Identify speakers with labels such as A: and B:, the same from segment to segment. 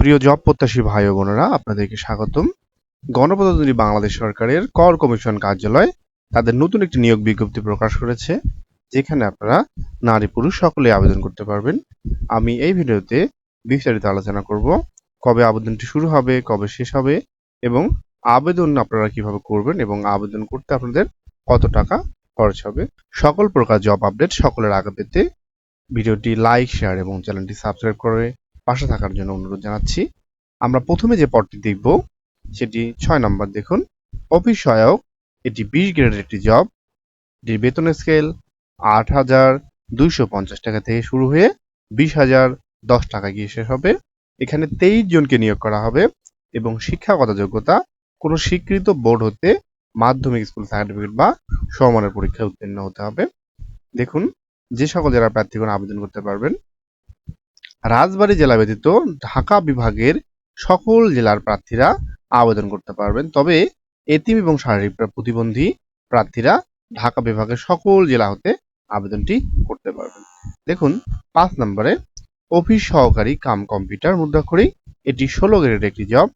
A: প্রিয় জব প্রত্যাশী ভাই ও বোনেরা, আপনাদেরকে স্বাগতম। গণপ্রজাতন্ত্রী বাংলাদেশ সরকারের কর কমিশন কার্যালয় তাদের নতুন একটি নিয়োগ বিজ্ঞপ্তি প্রকাশ করেছে, যেখানে আপনারা নারী পুরুষ সকলেই আবেদন করতে পারবেন। আমি এই ভিডিওতে বিস্তারিত আলোচনা করব, কবে আবেদনটি শুরু হবে, কবে শেষ হবে এবং আবেদন আপনারা কিভাবে করবেন এবং আবেদন করতে আপনাদের কত টাকা খরচ হবে। সকল প্রকার জব আপডেট সকলের আগে পেতে ভিডিওটি লাইক, শেয়ার এবং চ্যানেলটি সাবস্ক্রাইব করে পাশে থাকার জন্য অনুরোধ জানাচ্ছি। আমরা প্রথমে যে পদটি দেখব সেটি 6 নম্বর। দেখুন, অফিস সহায়ক। এটি 20 গ্রেডের একটি জব। এটির বেতন স্কেল 8,250 টাকা থেকে শুরু হয়ে 20,010 টাকা গিয়ে শেষ হবে। এখানে 23 জনকে নিয়োগ করা হবে এবং শিক্ষাগত যোগ্যতা কোনো স্বীকৃত বোর্ড হতে মাধ্যমিক স্কুল সার্টিফিকেট বা সমমানের পরীক্ষায় উত্তীর্ণ হতে হবে। দেখুন, যে সকল জেলার প্রার্থীগণ আবেদন করতে পারবেন। রাজবাড়ী জেলা ব্যতীত ঢাকা বিভাগের সকল জেলার প্রার্থীরা আবেদন করতে পারবেন, তবে এতিম এবং শারীরিক প্রতিবন্ধী প্রার্থীরা ঢাকা বিভাগের সকল জেলা হতে আবেদনটি করতে পারবেন। দেখুন, 5 নম্বরে অফিস সহকারী কাম কম্পিউটার মুদ্রাক্ষরিক। এটি 16 গ্রেডের একটি জব।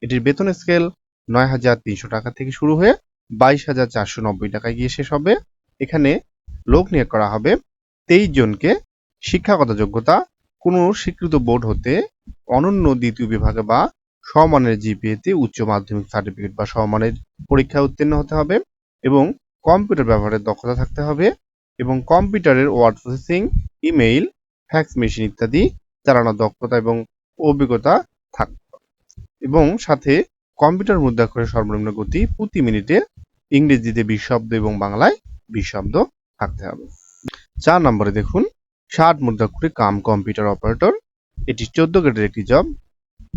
A: এটির বেতন স্কেল 9,300 টাকা থেকে শুরু হয়ে 22,490 টাকায় গিয়ে শেষ হবে। এখানে লোক নিয়োগ করা হবে 23 জনকে। শিক্ষাগত যোগ্যতা কোনো স্বীকৃত বোর্ড হতে অনন্য দ্বিতীয় বিভাগে বা সমমানের জিপিএতে উচ্চ মাধ্যমিক সার্টিফিকেট বা সমমানের পরীক্ষায় উত্তীর্ণ হতে হবে এবং কম্পিউটার ব্যবহারের দক্ষতা থাকতে হবে এবং কম্পিউটারের word processing, email, fax machine ইত্যাদি চালানোর দক্ষতা এবং অভিজ্ঞতা থাকতে হবে এবং সাথে কম্পিউটার মুদ্রাক্ষরের সর্বনিম্ন গতি প্রতি মিনিটে ইংরেজিতে 20 শব্দ এবং বাংলায় 20 শব্দ থাকতে হবে। 4 নম্বরে দেখুন, 60 মুদ্রাক্ষরিক কাম কম্পিউটার অপারেটর। এটি 14 গ্রেডের একটি জব।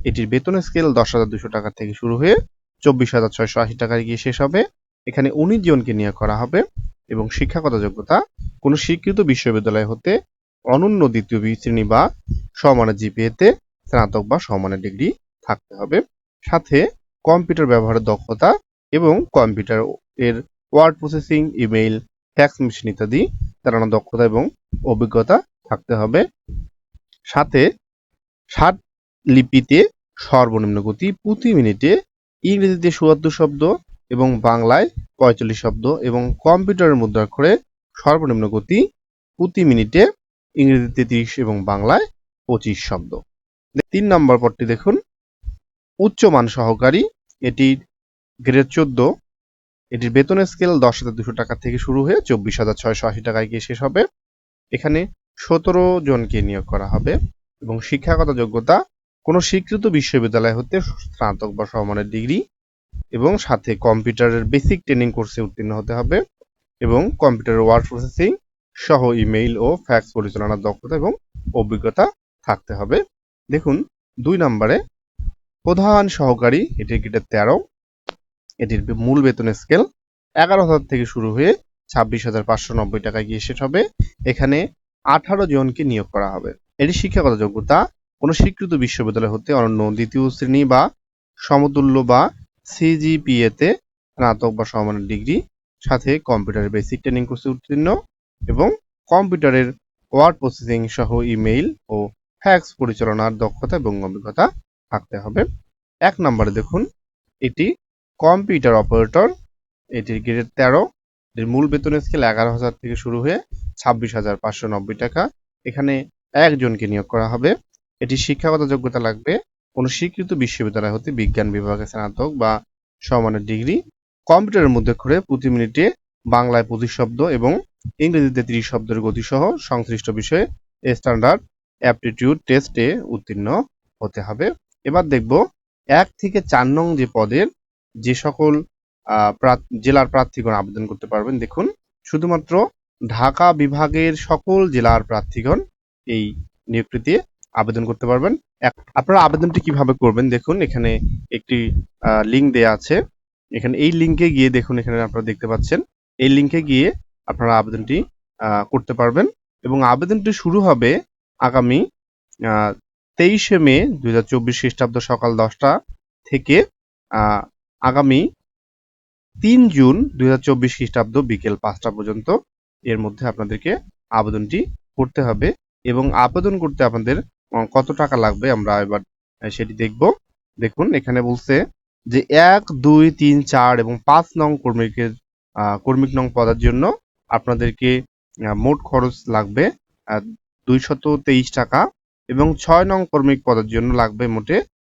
A: এটির বেতন স্কেল 10,200 টাকা থেকে শুরু হয়ে 24,680 টাকায় গিয়ে শেষ হবে। এখানে 19 জনকে নিয়োগ করা হবে এবং শিক্ষাগত যোগ্যতা কোনো স্বীকৃত বিশ্ববিদ্যালয় হতে অনন্য দ্বিতীয় শ্রেণী বা সমমানের জিপিএতে স্নাতক বা সমমানের ডিগ্রি থাকতে হবে। সাথে কম্পিউটার ব্যবহারের দক্ষতা এবং কম্পিউটার এর word processing, email, fax machine ইত্যাদি চালানোর দক্ষতা এবং অভিজ্ঞতা থাকতে হবে। সাথে 60 লিপিতে সর্বনিম্ন গতি প্রতি মিনিটে ইংরেজিতে ৭৪ শব্দ এবং বাংলায় ৪৫ শব্দ এবং কম্পিউটারের মুদ্রাক্ষরে সর্বনিম্ন গতি প্রতি মিনিটে ইংরেজিতে 30 এবং বাংলায় 25 শব্দ। 3 নম্বর পদটি দেখুন, উচ্চমান সহকারী। এটি গ্রেড 14। এটির বেতন স্কেল 10,200 টাকা থেকে শুরু হয়ে 24,680 টাকায় গিয়ে শেষ হবে। এখানে 17 জনকে নিয়োগ করা হবে এবং শিক্ষাগত যোগ্যতা কোনো স্বীকৃত বিশ্ববিদ্যালয় হতে স্নাতক বা সমমানের ডিগ্রি এবং সাথে কম্পিউটারের বেসিক ট্রেনিং কোর্সে উত্তীর্ণ হতে হবে এবং কম্পিউটারের ওয়ার্ড প্রসেসিং সহ ইমেইল ও ফ্যাক্স পরিচালনার দক্ষতা এবং অভিজ্ঞতা থাকতে হবে। দেখুন, 2 নম্বরে প্রধান সহকারী। এটির গ্রেড 13। এটির মূল বেতন স্কেল 11,000 থেকে শুরু হয়ে 26,590 টাকায় গিয়ে শেষ হবে। এখানে 18 জনকে নিয়োগ করা হবে। এটি শিক্ষাগত যোগ্যতা কোনো স্বীকৃত বিশ্ববিদ্যালয় হতে অনন্য দ্বিতীয় শ্রেণী বা সমতুল্য বা সিজিপিএতে স্নাতক বা সমমানের ডিগ্রি, সাথে কম্পিউটারের বেসিক ট্রেনিং কোর্সে উত্তীর্ণ এবং কম্পিউটারের ওয়ার্ড প্রসেসিং সহ ইমেইল ও ফ্যাক্স পরিচালনার দক্ষতা এবং অভিজ্ঞতা থাকতে হবে। 1 নম্বরে দেখুন, এটি কম্পিউটার অপারেটর। এটির গ্রেড 13। এর মূল বেতন স্কেল 11,000 থেকে শুরু হয়ে 26,590 টাকা। এখানে 1 জনকে নিয়োগ করা হবে। এটি শিক্ষাগত যোগ্যতা লাগবে কোনো স্বীকৃত বিশ্ববিদ্যালয় হতে বিজ্ঞান বিভাগে স্নাতক বা সমমানের ডিগ্রি, কম্পিউটারের মধ্যে করে প্রতি মিনিটে বাংলায় 25 শব্দ এবং ইংরেজিতে 30 শব্দের গতিসহ সংশ্লিষ্ট বিষয়ে স্ট্যান্ডার্ড অ্যাপটিটিউড টেস্টে উত্তীর্ণ হতে হবে। এবার দেখব 1 থেকে 4 নং যে পদের যে সকল জেলার প্রার্থীগণ আবেদন করতে পারবেন। দেখুন, শুধুমাত্র ঢাকা বিভাগের সকল জেলার প্রার্থীগণ এই নিয়োগটিতে আবেদন করতে পারবেন। আপনারা আবেদনটি কিভাবে করবেন দেখুন, এখানে একটি লিঙ্ক দেয়া আছে। এখানে এই লিঙ্কে গিয়ে দেখুন, এখানে আপনারা দেখতে পাচ্ছেন, এই লিঙ্কে গিয়ে আপনারা আবেদনটি করতে পারবেন এবং আবেদনটি শুরু হবে আগামী 23শে মে 2024 খ্রিস্টাব্দ সকাল 10টা থেকে আগামী 3 জুন 2024 খ্রিস্টাব্দ বিকেল 5টা পর্যন্ত। এর মধ্যে আপনাদেরকে আবেদনটি করতে হবে এবং আবেদন করতে আপনাদের কত টাকা লাগবে আমরা এবার সেটি দেখব। দেখুন এখানে বলছে যে 1, 2, 3, 4 এবং 5 নং কর্মিক নং পদের জন্য আপনাদেরকে মোট খরচ লাগবে 223 টাকা এবং 6 নং কর্মিক পদের জন্য লাগবে মোটে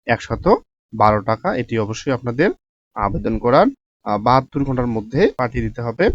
A: 112 টাকা। এটি অবশ্যই আপনাদের আবেদন করার 72 ঘন্টার মধ্যে পাঠিয়ে দিতে হবে।